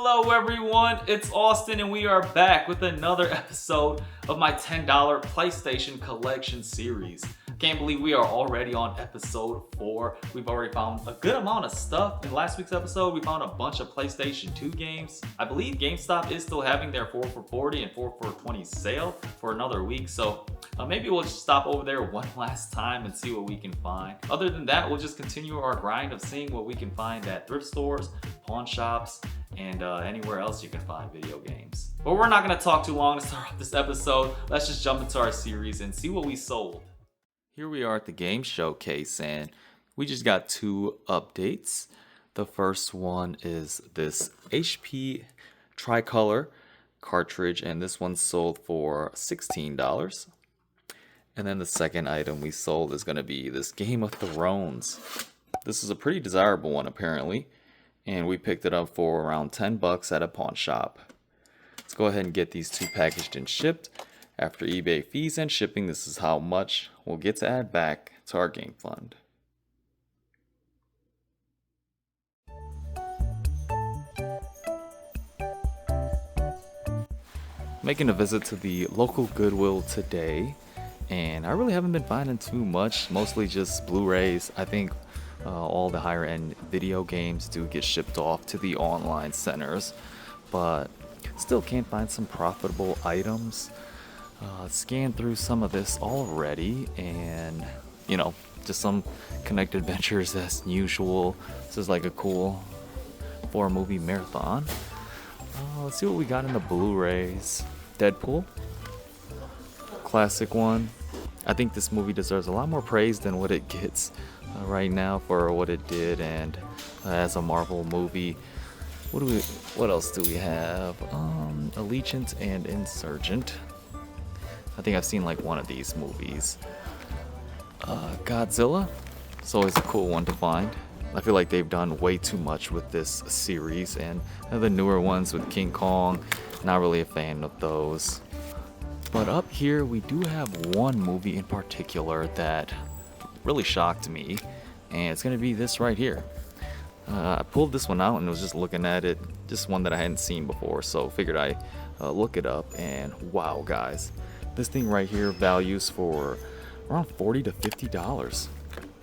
Hello everyone, it's Austin and we are back with another episode of my $10 PlayStation Collection series. Can't believe we are already on episode 4. We've already found a good amount of stuff. In last week's episode, we found a bunch of PlayStation 2 games. I believe GameStop is still having their 4 for $40 and 4 for $20 sale for another week. So maybe we'll just stop over there one last time and see what we can find. Other than that, we'll just continue our grind of seeing what we can find at thrift stores, pawn shops, and anywhere else you can find video games. But we're not going to talk too long to start off this episode. Let's just jump into our series and see what we sold. Here we are at the game showcase, and we just got 2 updates. The first one is this HP Tricolor cartridge, and this one sold for $16. And then the second item we sold is going to be this Game of Thrones. This is a pretty desirable one apparently, and we picked it up for around $10 at a pawn shop. Let's go ahead and get these 2 packaged and shipped. After eBay fees and shipping, this is how much we'll get to add back to our game fund. Making a visit to the local Goodwill today, and I really haven't been finding too much, mostly just Blu-rays. I think all the higher end video games do get shipped off to the online centers, but still can't find some profitable items. Scanned through some of this already, and just some Connected Adventures as usual. This is like a cool 4-movie marathon. Let's see what we got in the Blu-rays. Deadpool, classic one. I think this movie deserves a lot more praise than what it gets right now for what it did, and as a Marvel movie. What else do we have? Allegiant and Insurgent. I think I've seen like one of these movies. Godzilla. It's always a cool one to find. I feel like they've done way too much with this series, and the newer ones with King Kong, not really a fan of those. But up here we do have one movie in particular that really shocked me, and it's gonna be this right here. I pulled this one out and was just looking at it, just one that I hadn't seen before, so figured I look it up, and wow guys, this thing right here values for around $40 to $50.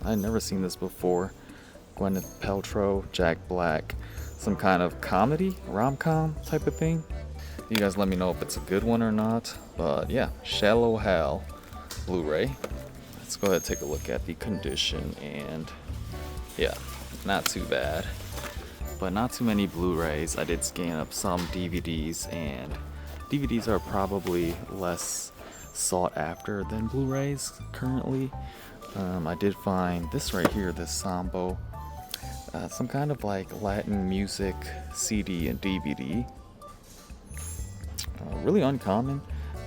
I'd never seen this before. Gwyneth Paltrow, Jack Black, some kind of comedy, rom-com type of thing. You guys let me know if it's a good one or not. But yeah, Shallow Hal Blu-ray. Let's go ahead and take a look at the condition, and yeah, not too bad. But not too many Blu-rays. I did scan up some DVDs, and DVDs are probably less sought after than Blu-rays currently. I did find this right here, this Sambo, some kind of like Latin music CD and DVD. Really uncommon,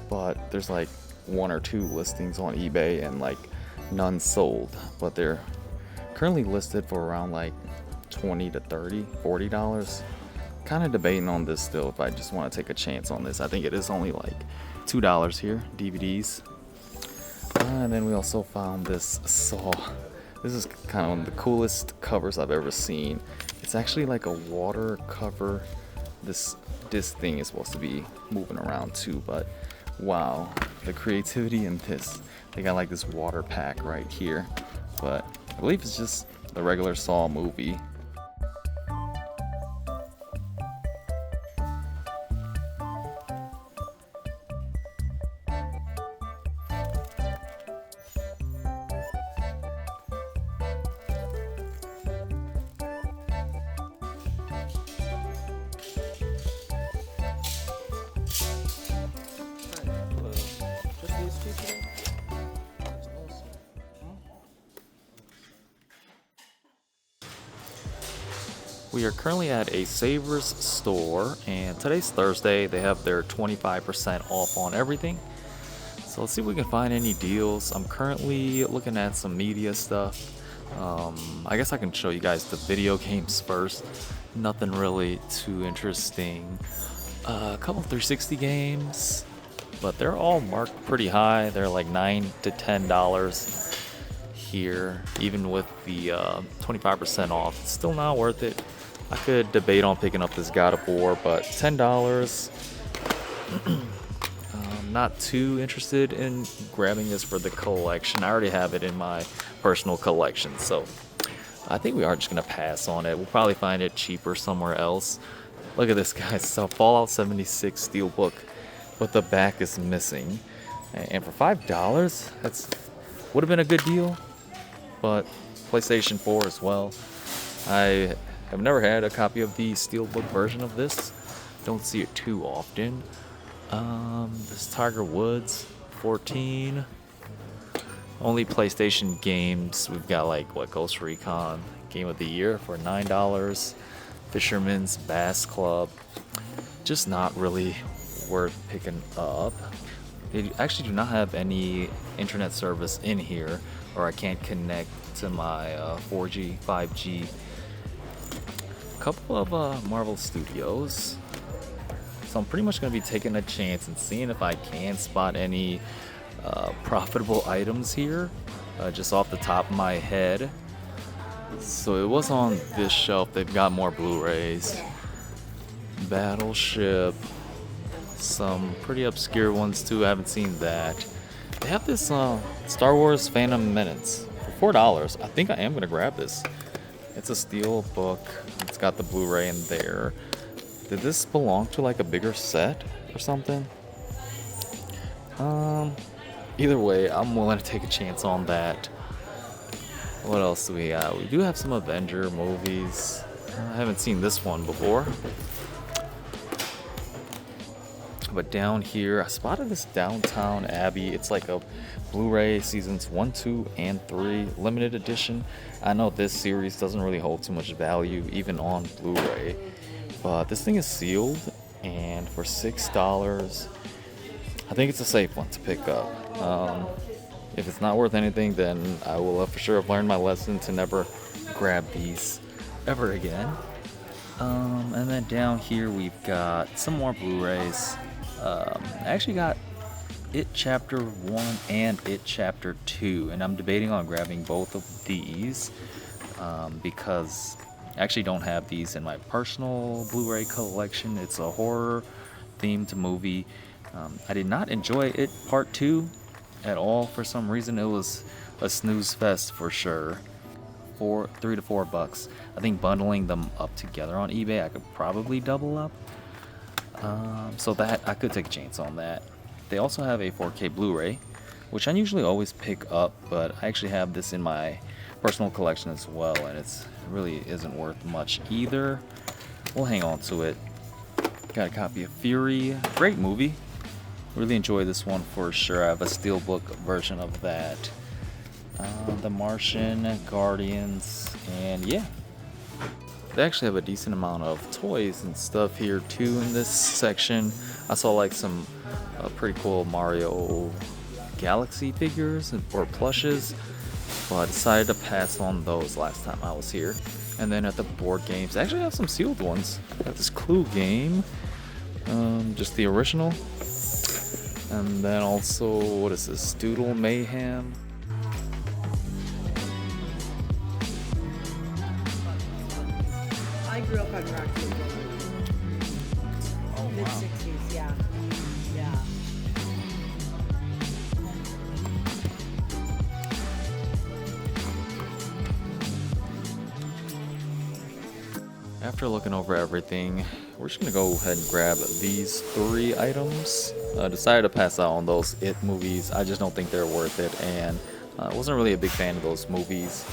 but there's like 1 or 2 listings on eBay and like none sold, but they're currently listed for around like $20 to $30, $40. Kind of debating on this still if I just want to take a chance on this. I think it is only like $2 here, DVDs. And then we also found this Saw. This is kind of one of the coolest covers I've ever seen. It's actually like a water cover. This thing is supposed to be moving around too, but wow, the creativity in this. They got like this water pack right here, but I believe it's just the regular Saw movie. We are currently at a Savers store, and today's Thursday. They have their 25% off on everything. So let's see if we can find any deals. I'm currently looking at some media stuff. I guess I can show you guys the video games first. Nothing really too interesting. A couple 360 games, but they're all marked pretty high. They're like $9 to $10 here, even with the 25% off. It's still not worth it. I could debate on picking up this God of War, but $10. I'm not too interested in grabbing this for the collection. I already have it in my personal collection, so I think we are just gonna pass on it. We'll probably find it cheaper somewhere else. Look at this, guys. It's a Fallout 76 Steelbook, but the back is missing. And for $5, that's would have been a good deal. But PlayStation 4 as well. I have never had a copy of the Steelbook version of this. Don't see it too often. This Tiger Woods 14. Only PlayStation games. We've got like what, Ghost Recon Game of the Year for $9. Fisherman's Bass Club. Just not really worth picking up. They actually do not have any internet service in here, or I can't connect to my 4G, 5G. A couple of Marvel Studios. So I'm pretty much going to be taking a chance and seeing if I can spot any profitable items here, just off the top of my head. So it was on this shelf. They've got more Blu-rays. Battleship. Some pretty obscure ones too. I haven't seen that. They have this Star Wars Phantom Menace for $4. I think I am gonna grab this. It's a steel book. It's got the Blu-ray in there. Did this belong to like a bigger set or something? Either way, I'm willing to take a chance on that. What else do we got? We do have some Avenger movies. I haven't seen this one before. But down here, I spotted this Downtown Abbey. It's like a Blu-ray seasons 1, 2, and 3 limited edition. I know this series doesn't really hold too much value even on Blu-ray, but this thing is sealed, and for $6, I think it's a safe one to pick up. If it's not worth anything, then I will for sure have learned my lesson to never grab these ever again. And then down here we've got some more Blu-rays. I actually got It Chapter 1 and It Chapter 2, and I'm debating on grabbing both of these because I actually don't have these in my personal Blu-ray collection. It's a horror themed movie. I did not enjoy It Part 2 at all. For some reason, it was a snooze fest for sure. $3 to $4. I think bundling them up together on eBay, I could probably double up. So that I could take a chance on that. They also have a 4K Blu-ray, which I usually always pick up, but I actually have this in my personal collection as well, and it really isn't worth much either. We'll hang on to it. Got a copy of Fury. Great movie. Really enjoy this one for sure. I have a steelbook version of that. The Martian, Guardians, and yeah. They actually have a decent amount of toys and stuff here too in this section. I saw like some pretty cool Mario Galaxy figures or plushes, but I decided to pass on those last time I was here. And then at the board games, they actually have some sealed ones. Got this Clue game, just the original. And then also, what is this? Doodle Mayhem. I grew up on rock music. Oh, Mid wow. 60s, yeah. Yeah. After looking over everything, we're just gonna go ahead and grab these 3 items. Decided to pass out on those It movies. I just don't think they're worth it, and I wasn't really a big fan of those movies.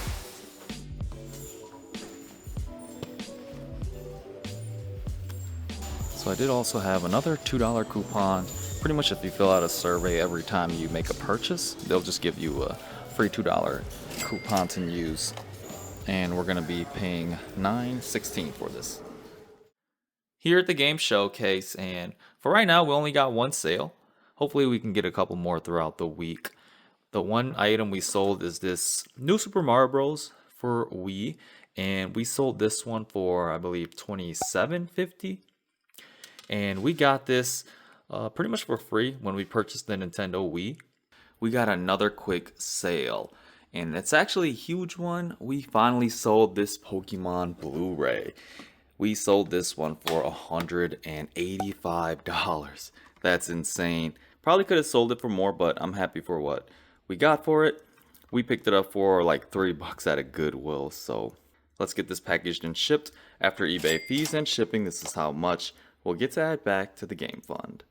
So I did also have another $2 coupon. Pretty much if you fill out a survey every time you make a purchase, they'll just give you a free $2 coupon to use. And we're gonna be paying $9.16 for this. Here at the Game Showcase, and for right now we only got one sale. Hopefully we can get a couple more throughout the week. The one item we sold is this New Super Mario Bros. For Wii, and we sold this one for I believe $27.50. And we got this pretty much for free when we purchased the Nintendo Wii. We got another quick sale, and it's actually a huge one. We finally sold this Pokemon Blu-ray. We sold this one for $185. That's insane. Probably could have sold it for more, but I'm happy for what we got for it. We picked it up for like $3 at a Goodwill. So let's get this packaged and shipped. After eBay fees and shipping, this is how much we'll get to add back to the game fund.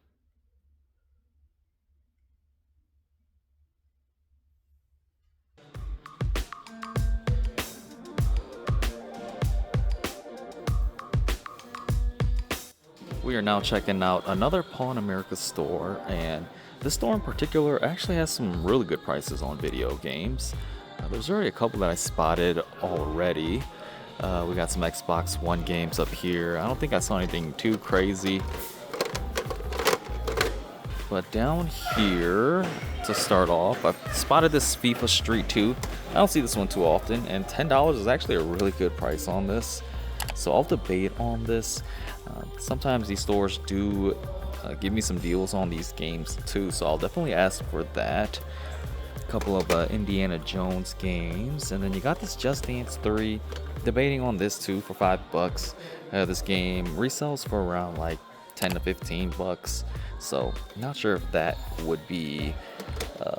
We are now checking out another Pawn America store, and this store in particular actually has some really good prices on video games. There's already a couple that I spotted already. We got some Xbox One games up here. I don't think I saw anything too crazy. But down here, to start off, I spotted this FIFA Street 2. I don't see this one too often, and $10 is actually a really good price on this. So I'll debate on this. Sometimes these stores do give me some deals on these games too, so I'll definitely ask for that. A couple of Indiana Jones games, and then you got this Just Dance 3. Debating on this too for $5. This game resells for around like 10 to 15 bucks, so not sure if that would be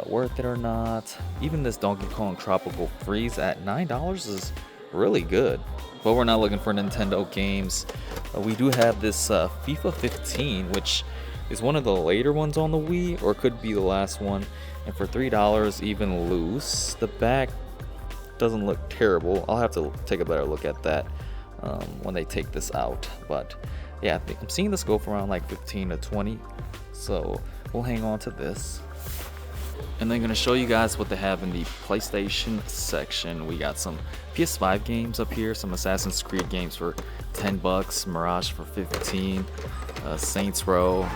worth it or not. Even this Donkey Kong Tropical Freeze at $9 is really good. But we're not looking for Nintendo games. We do have this FIFA 15, which is one of the later ones on the Wii, or could be the last one. And for $3, even loose. The back doesn't look terrible. I'll have to take a better look at that when they take this out. But yeah, I'm seeing this go for around like 15 to 20. So we'll hang on to this. And then I'm going to show you guys what they have in the PlayStation section. We got some PS5 games up here, some Assassin's Creed games for $10, Mirage for 15, Saints Row.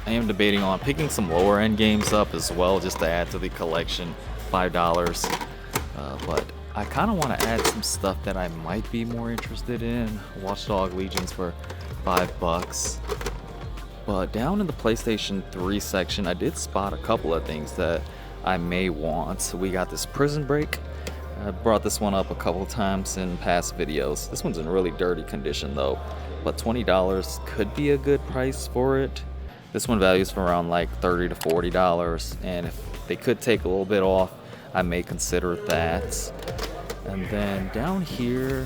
I am debating on picking some lower end games up as well, just to add to the collection, $5. But I kind of want to add some stuff that I might be more interested in. Watchdog Legions for $5. But down in the PlayStation 3 section, I did spot a couple of things that I may want. We got this Prison Break. I brought this one up a couple times in past videos. This one's in really dirty condition though, but $20 could be a good price for it. This one values for around like $30 to $40, and if they could take a little bit off, I may consider that. And then down here,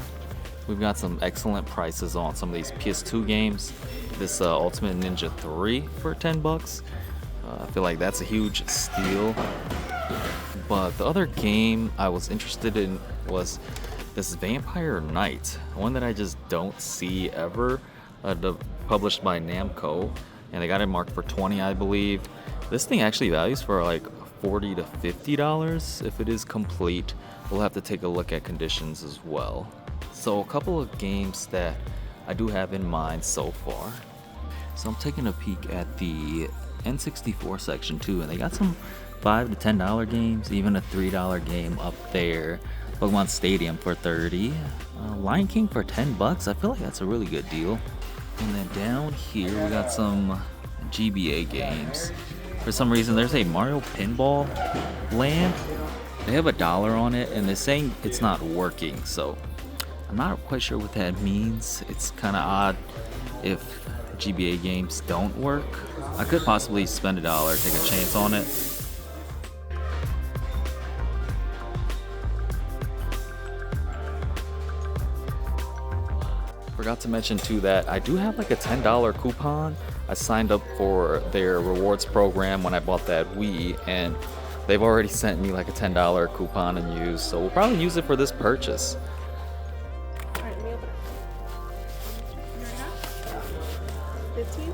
we've got some excellent prices on some of these PS2 games. This Ultimate Ninja 3 for $10. I feel like that's a huge steal. But the other game I was interested in was this Vampire Knight, one that I just don't see ever, published by Namco, and they got it marked for $20, I believe. This thing actually values for like $40 to $50 if it is complete. We'll have to take a look at conditions as well. So a couple of games that I do have in mind so far. So I'm taking a peek at the N64 section too, and they got some $5 to $10 games, even a $3 game up there. Pokemon Stadium for $30, Lion King for $10. I feel like that's a really good deal. And then down here we got some GBA games. For some reason there's a Mario Pinball Land. They have $1 on it, and they're saying it's not working, so I'm not quite sure what that means. It's kind of odd if GBA games don't work. I could possibly spend $1, take a chance on it. Forgot to mention too that I do have like a $10 coupon. I signed up for their rewards program when I bought that Wii, and they've already sent me like a $10 coupon and use, so we'll probably use it for this purchase. Alright, let me open it. 15?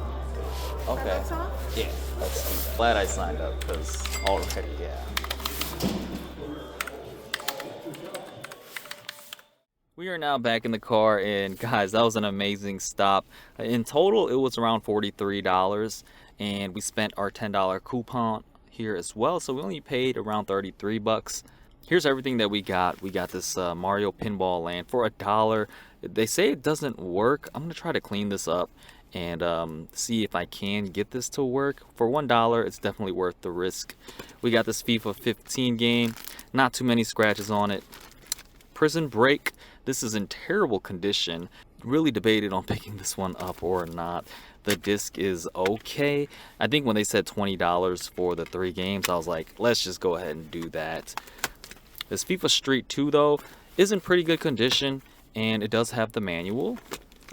Okay. $5 off? Yeah, that's glad I signed up because already, yeah. We are now back in the car, and guys, that was an amazing stop. In total, it was around $43, and we spent our $10 coupon here as well, so we only paid around 33 bucks. Here's everything that we got. We got this Mario Pinball Land for $1. They say it doesn't work. I'm gonna try to clean this up and see if I can get this to work. For $1, it's definitely worth the risk. We got this FIFA 15 game, not too many scratches on it. Prison Break, This is in terrible condition. Really debated on picking this one up or not. The disc is okay. I think when they said $20 for the 3 games, I was like, let's just go ahead and do that. This FIFA Street 2 though is in pretty good condition, and it does have the manual.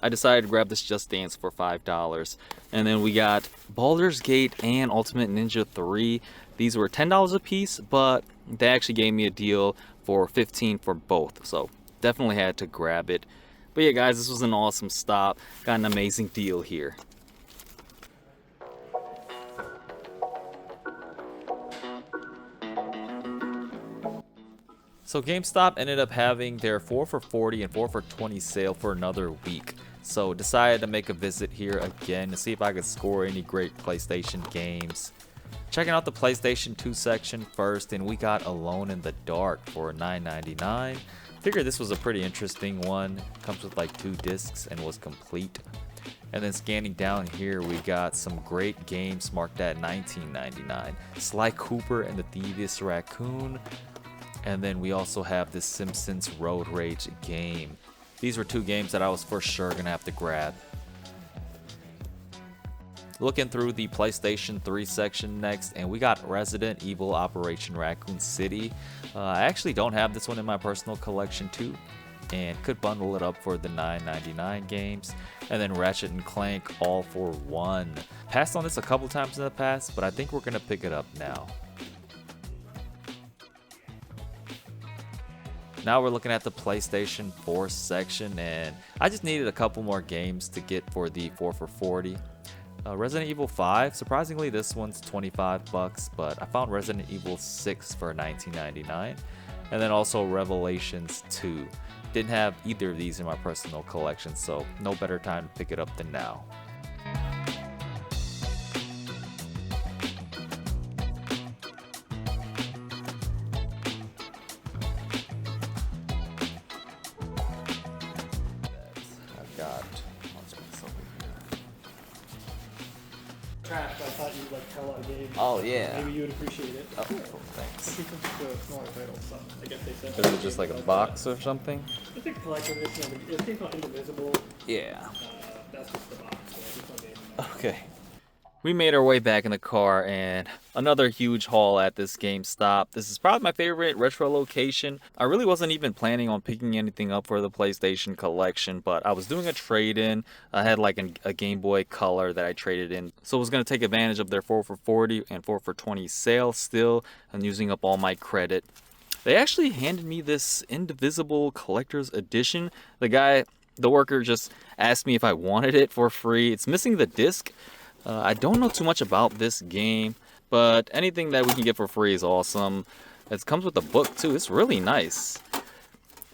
I decided to grab this Just Dance for $5. And then we got Baldur's Gate and Ultimate Ninja 3. These were $10 a piece, but they actually gave me a deal for $15 for both. So definitely had to grab it. But yeah, guys, this was an awesome stop. Got an amazing deal here. So GameStop ended up having their 4 for $40 and 4 for $20 sale for another week. So decided to make a visit here again to see if I could score any great PlayStation games. Checking out the PlayStation 2 section first, and we got Alone in the Dark for $9.99. Figured this was a pretty interesting one. Comes with like 2 discs and was complete. And then scanning down here, we got some great games marked at $19.99. Sly Cooper and the Thievius Raccoon. And then we also have the Simpsons Road Rage game. These were 2 games that I was for sure gonna have to grab. Looking through the PlayStation 3 section next, and we got Resident Evil Operation Raccoon City. I actually don't have this one in my personal collection too, and could bundle it up for the $9.99 games. And then Ratchet and Clank All for One. Passed on this a couple times in the past, but I think we're gonna pick it up now. Now we're looking at the PlayStation 4 section, and I just needed a couple more games to get for the 4 for $40. Resident Evil 5, surprisingly this one's $25, but I found Resident Evil 6 for $19.99. And then also Revelations 2. Didn't have either of these in my personal collection, so no better time to pick it up than now. Trash, but I thought you'd like tell a game. Oh yeah. Maybe you would appreciate it. Oh, cool, thanks. I think it's a smaller title, so I guess they said. Is it just like a box or something? It's like a collector's edition. It's thing called Indivisible. Yeah. That's just the box. So there's no game in there. Okay. We made our way back in the car, and another huge haul at this GameStop. This is probably my favorite retro location. I really wasn't even planning on picking anything up for the PlayStation collection, but I was doing a trade-in. I had like a Game Boy Color that I traded in, so I was going to take advantage of their 4 for $40 and 4 for $20 sale still, and using up all my credit. They actually handed me this Indivisible Collector's Edition. The worker just asked me if I wanted it for free. It's missing the disc. I don't know too much about this game, but anything that we can get for free is awesome. It comes with a book too. It's really nice.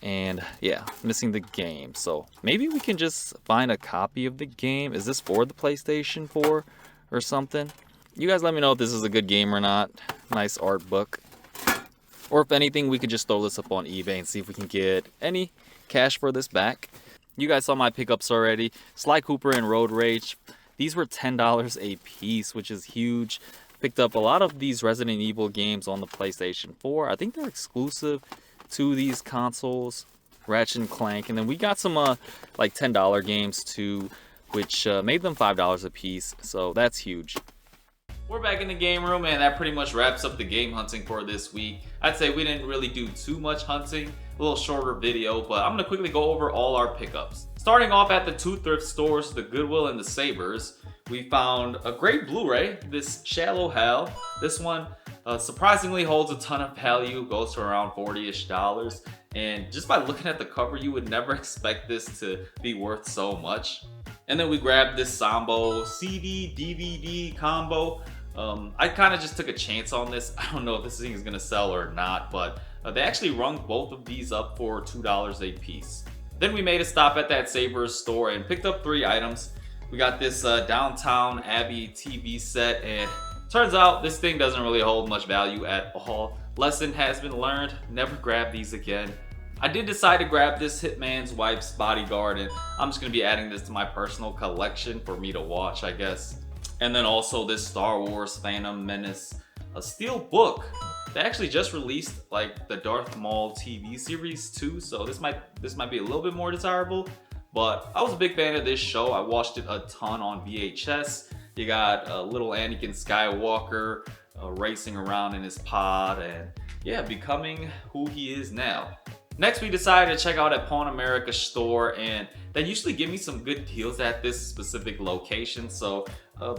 And yeah, missing the game. So maybe we can just find a copy of the game. Is this for the PlayStation 4 or something? You guys let me know if this is a good game or not. Nice art book. Or if anything, we could just throw this up on eBay and see if we can get any cash for this back. You guys saw my pickups already. Sly Cooper and Road Rage. These were $10 a piece, which is huge. Picked up a lot of these Resident Evil games on the PlayStation 4. I think they're exclusive to these consoles. Ratchet and Clank. And then we got some like $10 games too, which made them $5 a piece. So that's huge. We're back in the game room, and that pretty much wraps up the game hunting for this week. I'd say we didn't really do too much hunting. A little shorter video, but I'm gonna quickly go over all our pickups. Starting off at the 2 thrift stores, the Goodwill and the Sabres, we found a great Blu-ray, this Shallow Hell. This one surprisingly holds a ton of value, goes for around $40-ish. And just by looking at the cover, you would never expect this to be worth so much. And then we grabbed this Sambo CD DVD combo. I kind of just took a chance on this. I don't know if this thing is gonna sell or not, but they actually rung both of these up for $2 a piece. Then we made a stop at that Sabres store and picked up 3 items. We got this Downtown Abbey TV set, and turns out this thing doesn't really hold much value at all. Lesson has been learned, never grab these again. I did decide to grab this Hitman's Wife's Bodyguard, and I'm just gonna be adding this to my personal collection for me to watch, I guess. And then also this Star Wars Phantom Menace, a steel book. they actually just released like the Darth Maul TV series too, so this might be a little bit more desirable. But I was a big fan of this show. I watched it a ton on VHS. You got little Anakin Skywalker racing around in his pod and yeah, becoming who he is now. Next, we decided to check out at Pawn America store, and they usually give me some good deals at this specific location. So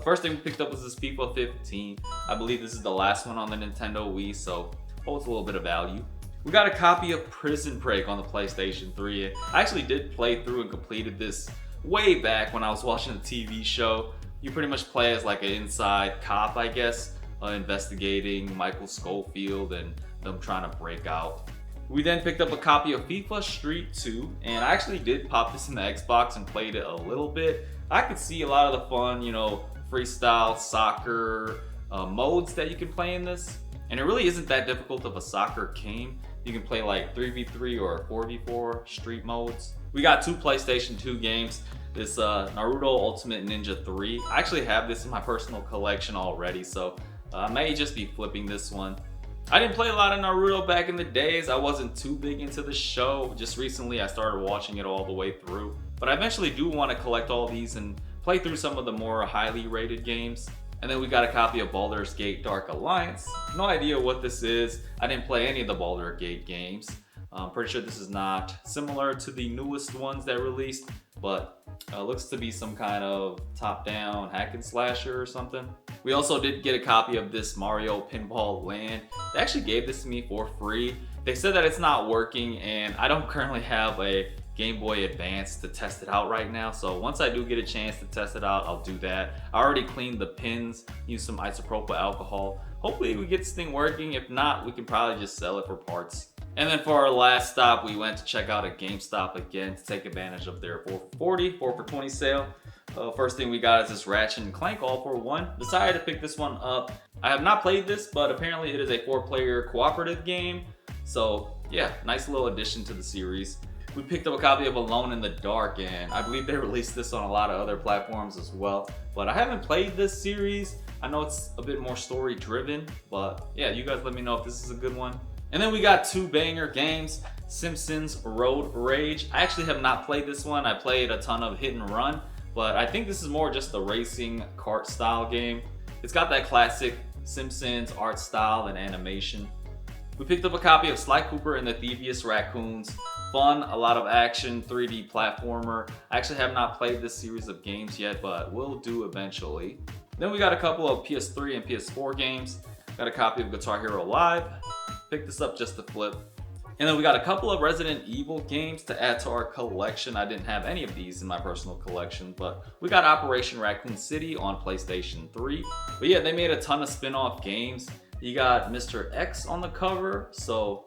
first thing we picked up was this FIFA 15. I believe this is the last one on the Nintendo Wii, so holds a little bit of value. We got a copy of Prison Break on the PlayStation 3. I actually did play through and completed this way back when I was watching a TV show. You pretty much play as like an inside cop, I guess, investigating Michael Schofield and them trying to break out. We then picked up a copy of FIFA Street 2, and I actually did pop this in the Xbox and played it a little bit. I could see a lot of the fun, you know, freestyle soccer modes that you can play in this. And it really isn't that difficult of a soccer game. You can play like 3v3 or 4v4 street modes. We got 2 PlayStation 2 games. This Naruto Ultimate Ninja 3. I actually have this in my personal collection already, so I may just be flipping this one. I didn't play a lot of Naruto back in the days. I wasn't too big into the show. Just recently I started watching it all the way through. But I eventually do want to collect all these and play through some of the more highly rated games. And then we got a copy of Baldur's Gate Dark Alliance. No idea what this is. I didn't play any of the Baldur's Gate games. I'm pretty sure this is not similar to the newest ones that released, but looks to be some kind of top-down hack and slasher or something. We also did get a copy of this Mario Pinball Land. They actually gave this to me for free. They said that it's not working, and I don't currently have a Game Boy Advance to test it out right now, so once I do get a chance to test it out, I'll do that. I already cleaned the pins, used some isopropyl alcohol. Hopefully we get this thing working. If not, we can probably just sell it for parts. And then for our last stop, we went to check out at GameStop again to take advantage of their 4 for $40, 4 for $20 sale. First thing we got is this Ratchet & Clank All for One. Decided to pick this one up. I have not played this, but apparently it is a 4-player cooperative game. So yeah, nice little addition to the series. We picked up a copy of Alone in the Dark, and I believe they released this on a lot of other platforms as well. But I haven't played this series. I know it's a bit more story driven, but yeah, you guys let me know if this is a good one. And then we got 2 banger games, Simpsons Road Rage. I actually have not played this one. I played a ton of Hit and Run, but I think this is more just a racing kart style game. It's got that classic Simpsons art style and animation. We picked up a copy of Sly Cooper and the Thievius Raccoons. Fun, a lot of action, 3D platformer. I actually have not played this series of games yet, but will do eventually. Then we got a couple of PS3 and PS4 games. Got a copy of Guitar Hero Live. Picked this up just to flip. And then we got a couple of Resident Evil games to add to our collection. I didn't have any of these in my personal collection, but we got Operation Raccoon City on PlayStation 3. But yeah, they made a ton of spin-off games. You got Mr. X on the cover, so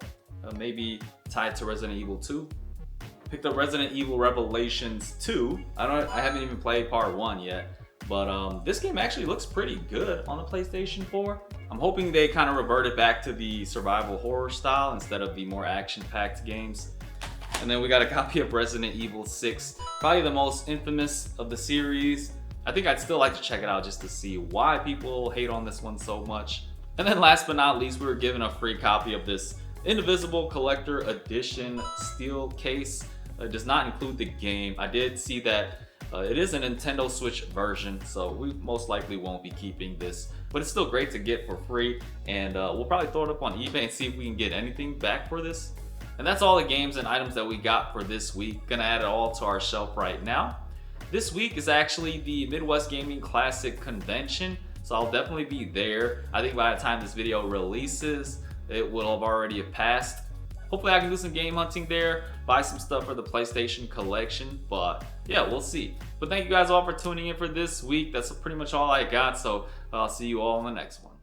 maybe tied to Resident Evil 2. Picked up Resident Evil Revelations 2. I haven't even played part 1 yet. But this game actually looks pretty good on the PlayStation 4. I'm hoping they kind of reverted back to the survival horror style instead of the more action-packed games. And then we got a copy of Resident Evil 6, probably the most infamous of the series. I think I'd still like to check it out just to see why people hate on this one so much. And then last but not least, we were given a free copy of this Indivisible Collector Edition steel case. It does not include the game. I did see that it is a Nintendo Switch version, so we most likely won't be keeping this, but it's still great to get for free, and we'll probably throw it up on eBay and see if we can get anything back for this. And that's all the games and items that we got for this week. Gonna add it all to our shelf right now. This week is actually the Midwest Gaming Classic Convention, so I'll definitely be there. I think by the time this video releases, it will have already passed. Hopefully I can do some game hunting there, buy some stuff for the PlayStation collection, but yeah, we'll see. But thank you guys all for tuning in for this week. That's pretty much all I got, so I'll see you all in the next one.